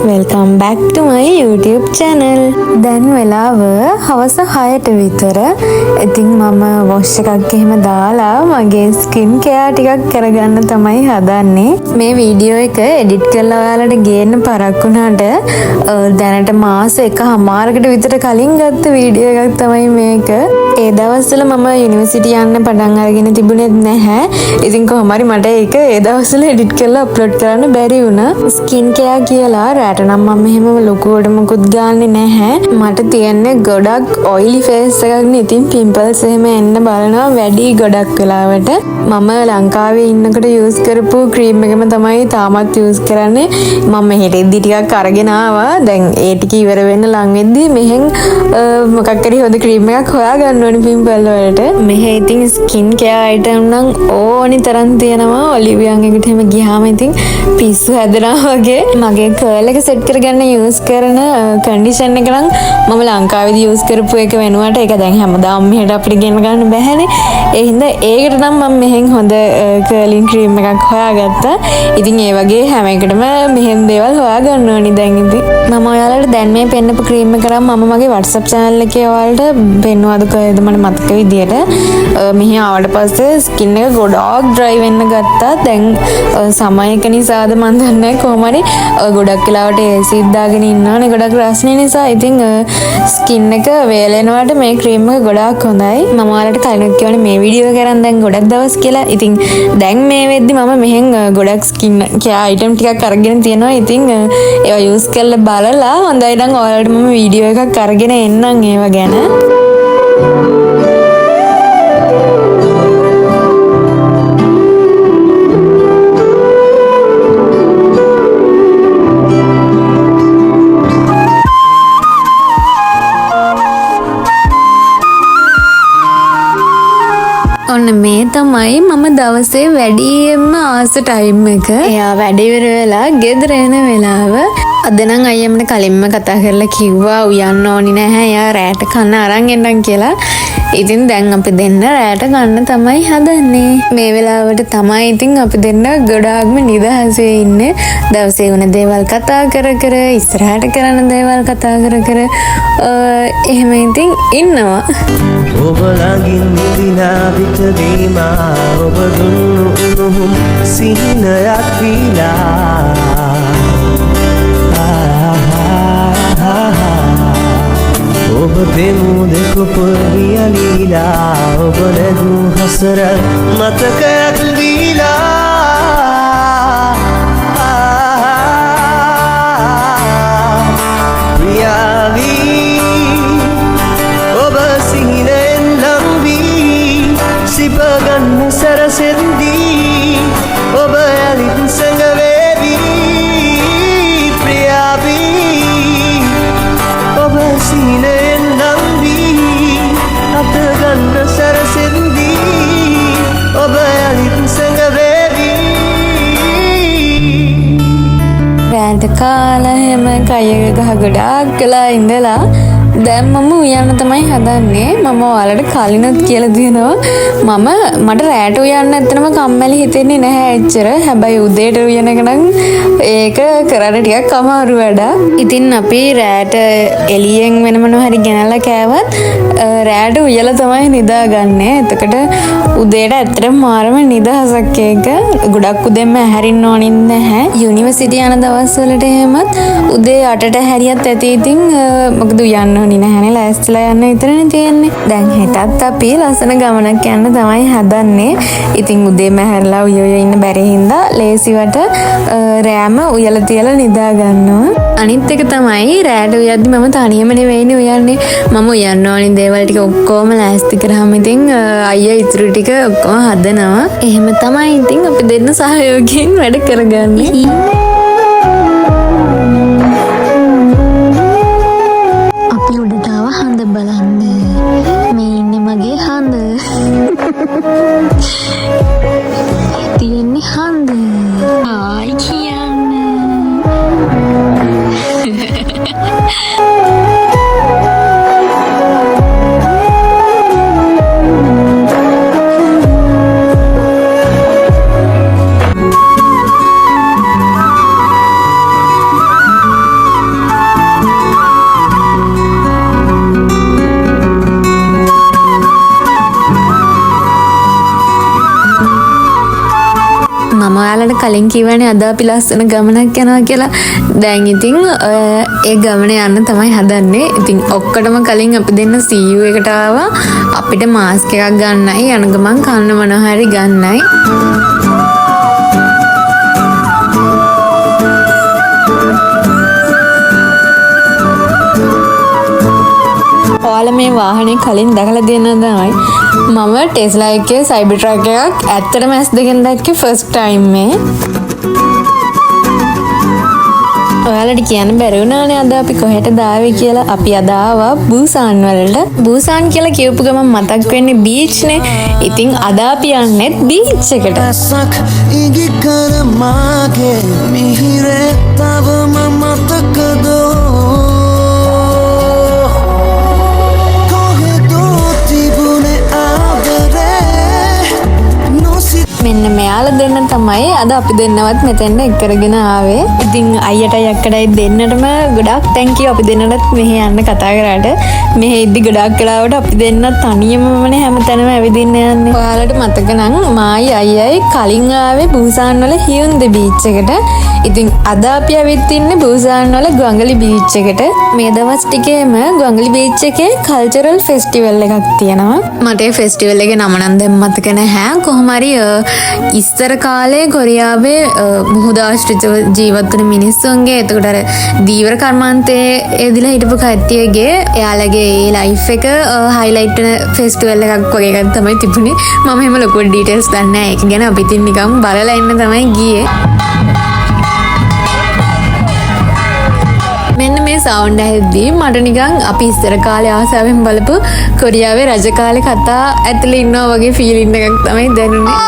Welcome back to my YouTube channel. දැන් වෙලාව හවස 6ට විතර. ඉතින් මම වොෂ් එකක් එහෙම දාලා මගේ ස්කින් කෙයාර් ටිකක් කරගන්න තමයි හදන්නේ. මේ වීඩියෝ එක එඩිට් කරලා ඔයාලට ගේන්න පරක් වුණාට දැනට මාස 1.5කට විතර කලින් ගත්ත වීඩියෝ එකක් තමයි මේක. ඒ දවස්වල මම යුනිවර්සිටි යන්න පටන් අරගෙන තිබුණෙත් නැහැ. ඉතින් කොහොම හරි මට ඒක ඒ දවස්වල එඩිට් කරලා අප්ලෝඩ් කරන්න බැරි වුණා. ස්කින් කෙයාර් කියලා රැට නම් මම එහෙම ලොකුවට මොකුත් ගන්නෙ නැහැ. මට තියෙන්නේ ගොඩක් ඔයිලි ෆේස් එකක් නේ. ඉතින් පිම්පල්ස් එහෙම එන්න බලනවා වැඩි ගොඩක් වෙලාවට. මම ලංකාවේ ඉන්නකොට යූස් කරපු ක්‍රීම් එකම තමයි තාමත් යූස් කරන්නේ. මම හෙටෙද්දි ටිකක් අරගෙන ආවා. දැන් ඒ ටික ඉවර වෙන්න ලං වෙද්දි මෙහෙන් මොකක් හරි හොඳ ක්‍රීම් එකක් හොයාගන්න ඕනේ පිම්පල් වලට. මෙහෙ ඉතින් ස්කින් කෙයාර් අයිටම් නම් ඕනි තරම් තියෙනවා. ඔලිවියන් එකට එහෙම ගියාම ඉතින් පිස්සු හැදෙනවා වගේ. මගේ කර්ල් එක සෙට් කරගන්න යූස් කරන කන්ඩිෂන් එක නම් මම ලංකාවේදී යූස් කරපු එක වෙනුවට ඒක දැන් හැමදාම මෙහෙට අපිට ගෙන ගන්න බැහැනේ. ඒ හින්දා ඒකට නම් මම මෙහෙන් හොඳ කර්ලින් ක්‍රීම් එකක් හොයාගත්තා. ඉතින් ඒ වගේ හැම එකටම මෙහෙන් දේවල් හොයාගන්න ඕනි දැන් ඉතින්. මම ඔයාලට දැන් මේ පෙන්නපු ක්‍රීම් එක කරා මම මගේ WhatsApp channel එකේ ඔයාලට පෙන්වුවාද කොහෙද මට මතක විදියට. මෙහි ආවට පස්සේ ස්කින් එක ගොඩාක් ඩ්‍රයි වෙන්න ගත්තා. දැන් සමයක නිසාද මන් දන්නේ නැහැ කොහොම හරි ගොඩක් වෙලාවට AC දාගෙන ඉන්නවනේ ගොඩක් රස්නේ නිසා. ඉතින් ස්කින් එක වේලෙනවට මේ ක්‍රීම් එක ගොඩාක් හොඳයි. මම ඔයාලට කලිනුත් කියවනේ මේ වීඩියෝ එක කරන් දැන් ගොඩක් දවස් කියලා. ඉතින් දැන් මේ වෙද්දි මම මෙහෙන් ගොඩක් ස්කින් කෙයාර් අයිටම් ටිකක් අරගෙන තියෙනවා. ඉතින් ඒවා යූස් කරලා බලලා හොඳයි නම් ඔයාලට මම වීඩියෝ එකක් අරගෙන එන්නම් ඒවා ගැන. ඔන්න මේ තමයි මම දවසේ වැඩියෙන්ම ආස ටයිම් එක. එයා වැඩ ඉවර වෙලා ගෙදර එන වෙලාව. අද නම් අයියම්මට කලින්ම කතා කරලා කිව්වා උයන්න ඕනි නැහැ. එයා රැට කන්න අරන් එන්නම් කියලා. ඉතින් දැන් අපි දෙන්න රැට ගන්න තමයි හදන්නේ. මේ වෙලාවට තමයි ඉතින් අපි දෙන්න ගොඩාක්ම නිදහසේ ඉන්නේ. දවසේ වුණ දේවල් කතා කර කර ඉස්සරහට කරන දේවල් කතා කර කර එහෙම ඉතින් ඉන්නවා. ඔබ ළඟින් නිදිනා විතරේම ඔබ දුන්නු උණුහුම් සිහිනයක් වීලා ඔබ දෙමු දෙක පොරියලීලා ඔබ නැගූ හසර මතකයක් දීලා සිපගන්න සරසෙන්දී ඔබ ඇලිත් සැඟවේවී ප්‍රියාවී ඔබ සිහිනයෙන් නම්වී අතගන්න සරසෙන්දී ඔබ ඇලිත් සැඟවේවී රැට කාලා හැම කය ගහ ගොඩාක් කළා ඉඳලා දැන් මම උයන්න තමයි හදන්නේ. මම ඔයාලට කලිනුත් කියලා දෙනවා මට රැට උයන්න ඇත්තටම කම්මැලි හිතෙන්නේ නැහැ එච්චර. හැබැයි උදේට උයන එක නම් ඒක කරන්න ටිකක් අමාරු වැඩක්. ඉතින් අපි රැට එළියෙන් වෙන මොනවා හරි ගෙනල්ලා කෑවත් රැට උයලා තමයි නිදාගන්නේ. එතකොට උදේට ඇත්තටම මාරම නිදහසක් ඒක. ගොඩක් උදේම හැරින්න ඕනින් නැහැ. යුනිවර්සිටි යන දවස්වලට එහෙමත් උදේ 8ට හැරියත් ඇති. ඉතින් මොකද උයන්න ඕනි නැහැනේ. ලෑස්තිලා යන්න විතරනේ තියෙන්නේ. දැන් හෙටත් අපි ලස්සන ගමනක් යන්න තමයි හදන්නේ. ඉතින් උදේම හැරලා උය ඉන්න බැරි හින්දා ලේසිවට රෑම උයලා තියලා නිදා ගන්නවා. අනිත් එක තමයි රෑට උයද්දි මම තනියම නෙවෙයිනේ උයන්නේ. මම උයන්න ඕනි දේවල් ටික ඔක්කොම ලෑස්ති කරාම ඉතින් අයියා ඉතුරු ටික ඔක්කොම හදනවා. එහෙම තමයි ඉතින් අපි දෙන්න සහයෝගයෙන් වැඩ කරගන්නේ. තියෙන්නේ හඳ ආයි කියන්න මම ඔයාලට කලින් කිව්වනේ අද අපි ලස්සන ගමනක් යනවා කියලා. දැන් ඉතින් ඒ ගමන යන්න තමයි හදන්නේ. ඉතින් ඔක්කොටම කලින් අපි දෙන්න CU එකට ආවා. අපිට මාස්ක් එකක් ගන්නයි යන ගමන් කන්න මොනවා හරි ගන්නයි. ඔයාලා මේ වාහනේ කලින් දැකලා දෙන්න තමයි. මම ටෙස්ලා එකේ සයිබර් ට්‍රක් එකක් ඇත්තටම S2 දැක්කේ ෆස්ට් ටයිම් මේ. ඔයාලට කියන්න බැරි වුණානේ අද අපි කොහෙටද ආවේ කියලා. අපි අද ආවා බුසාන් වලට. බුසාන් කියලා කියපු ගමන් මතක් වෙන්නේ බීච් නේ. ඉතින් අද අපි යන්නේ බීච් එකට. ඇසක් ඉඟි කර මාගේ මිහිරේ තවම මතකදෝ මෙන්න මෙයාලා දෙන්න තමයි අද අපි දෙන්නවත් මෙතෙන්ට එක්කරගෙන ආවේ. ඉතින් අයියටයි අක්කටයි දෙන්නටම ගොඩක් thank you අපි දෙන්නටත් මෙහෙ යන්න කතා කරාට. මෙහෙ ඉද්දි ගොඩක් වෙලාවට අපි දෙන්න තනියමමනේ හැමතැනම ඇවිදින්න යන්නේ. ඔයාලට මතක නම් මායි අයියයි කලින් ආවේ බුසාන් වල හියුන්ද බීච් එකට. ඉතින් අද අපි ඇවිත් ඉන්නේ බුසාන් වල ගුවන්ගලි බීච් එකට. මේ දවස් ටිකේම ගුවන්ගලි බීච් එකේ කල්චරල් ෆෙස්ටිවල් එකක් තියෙනවා. මට ඒ ෆෙස්ටිවල් එකේ නම නම් දැන් මතක නැහැ. කොහොම හරි ඉස්සර කාලේ කොරියාවේ මුහුද ආශ්‍රිතව ජීවත් වුණ මිනිස්සුන්ගේ එතකොට අර දීවර කර්මාන්තයේ එදිලා හිටපු කට්ටියගේ එයාලගේ ඒ ලයිෆ් එක හයිලයිට් වෙන ෆෙස්ටිවල් එකක් වගේ එකක් තමයි තිබුණේ. මම එහෙම ලොකු ඩීටේල්ස් දන්නේ නැහැ. ඒක ගැන අපි ඉතින් නිකන් බලලා ඉන්න තමයි ගියේ. මෙන්න මේ සවුන්ඩ් ඇහෙද්දී මට නිකන් අපි ඉස්සර කාලේ ආසාවෙන් බලපු කොරියාවේ රජ කාලේ කතා ඇතුලේ ඉන්නවා වගේ ෆීලින් එකක් තමයි දැනුනේ.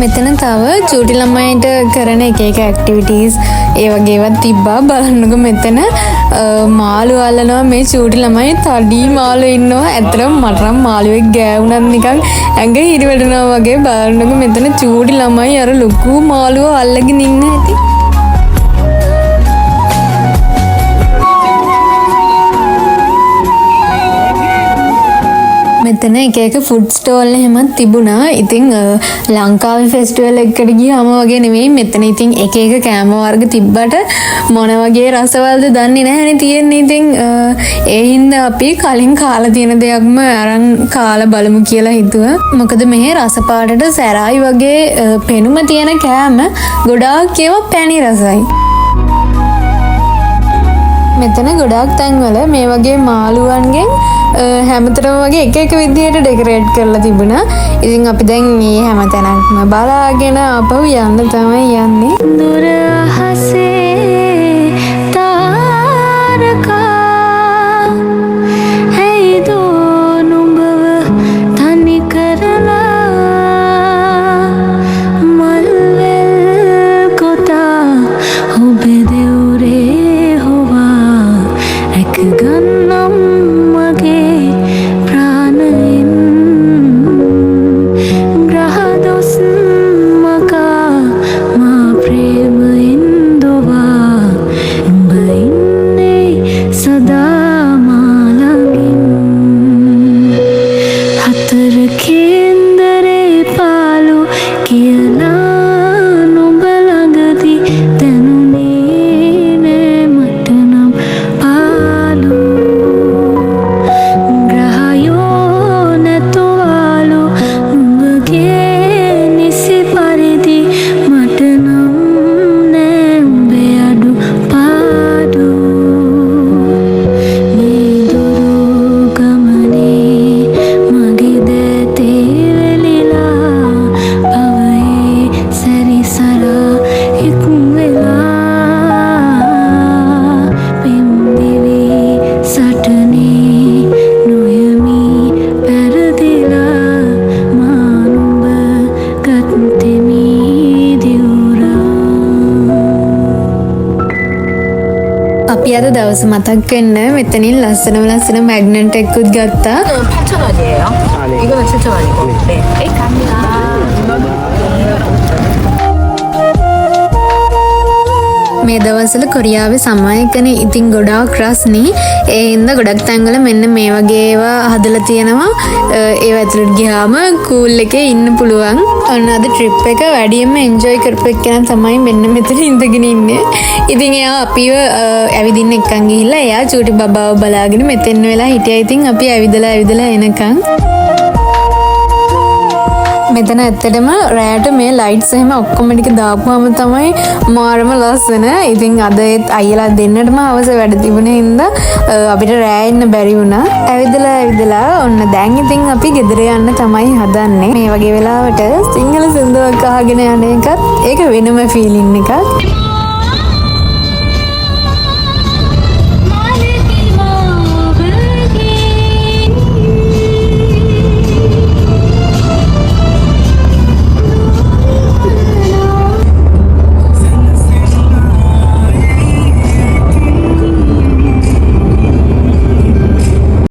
මෙතන තව චූටි ළමයින්ට කරන එක එක ඇක්ටිවිටීස් ඒ වගේ ඒවා තිබ්බා. බලන්නකො මෙතන මාළු අල්ලනවා මේ චූටි ළමයි. තඩි මාළු ඉන්නවා. ඇත්තටම මට නම් මාළුවෙක් ගෑවුනත් නිකන් ඇඟ හිරිවැටෙනවා වගේ. බලන්නකො මෙතන චූටි ළමයි අර ලොකු මාළුව අල්ලගෙන ඉන්න ඇති. මෙතන එක එක ෆුඩ් ස්ටෝල් එහෙමත් තිබුණා. ඉතින් ලංකාවේ ෆෙස්ටිවල් එකකට ගියාම වගේ නෙමෙයි මෙතන ඉතින් එක එක කෑම වර්ග තිබ්බට මොන වගේ රසවල්ද දන්නේ නැහැනේ තියෙන්නේ. ඉතින් ඒ හින්දා අපි කලින් කාලා තියෙන දෙයක්ම අරන් කාලා බලමු කියලා හිතුවා. මොකද මෙහි රස පාටට සැරායි වගේ පෙනුම තියෙන කෑම ගොඩාක් ඒවා පැණි රසයි. මෙතන ගොඩාක් තැන්වල මේ වගේ මාළුවන්ගෙන් හැමතරම වගේ එක එක විදිහට ඩෙකොරේට් කරලා තිබුණා. ඉතින් අපි දැන් මේ හැම තැනක්ම බලාගෙන ආපහු යන්න තමයි යන්නේ. දුර අහසේ තාරකා හේදෝ නුඹව තනි කරලා මල්වැල් කොටා ඔබේ දෙවුරේ හොවා එක ගන්නම් Maka ma prema indova යද දවස මතක් වෙන්න මෙතනින් ලස්සන මැග්නට් එකකුත් ගත්තා. 8,000원이에요. 아, 네. 이거는 7,000원이고. 네. 갑니다. මේ දවස්වල කොරියාවේ සමයකනේ ඉතින් ගොඩාක් රස්නේ. ඒ හින්දා ගොඩක් තැන්වල මෙන්න මේ වගේ ඒවා හදලා තියෙනවා. ඒව ඇතුළට ගියාම කූල් එකේ ඉන්න පුළුවන්. ඔන්න අද ට්‍රිප් එක වැඩියෙන්ම එන්ජොයි කරපු එක්කෙනා තමයි මෙන්න මෙතන ඉඳගෙන ඉන්නේ. ඉතින් එයා අපිව ඇවිදින්න එක්කන් ගිහිල්ලා එයා චූටි බබාව බලාගෙන මෙතෙන් වෙලා හිටියා. ඉතින් අපි ඇවිදලා එනකන් මෙතන ඇත්තටම රෑට මේ ලයිට්ස් එහෙම ඔක්කොම ටික දාපුවම තමයි මාරම ලස්සන. ඉතින් අද ඒත් අයියලා දෙන්නටම අවශ්‍ය වැඩ තිබුණේ හින්දා අපිට රෑ ඉන්න බැරි වුණා. ඇවිදලා ඔන්න දැන් ඉතින් අපි ගෙදර යන්න තමයි හදන්නේ. මේ වගේ වෙලාවට සිංහල සින්දුවක් අහගෙන යන එකත් ඒක වෙනම ෆීලින් එකක්.